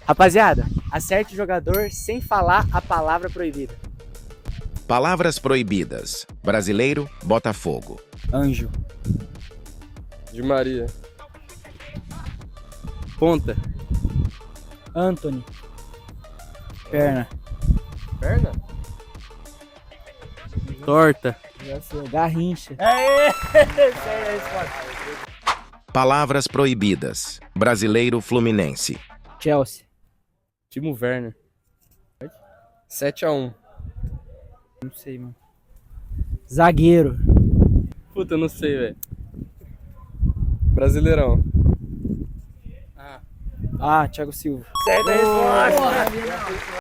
Rapaziada, acerte o jogador sem falar a palavra proibida. Palavras proibidas. Brasileiro, Botafogo. Anjo. De Maria. Ponta. Anthony. Perna. Perna? Torta. Garrincha. Palavras proibidas. Brasileiro, Fluminense. Chelsea. Timo Werner. 7-1. Não sei, mano. Zagueiro. Puta, eu não sei, velho. Brasileirão. Ah, Thiago Silva. Certa resposta.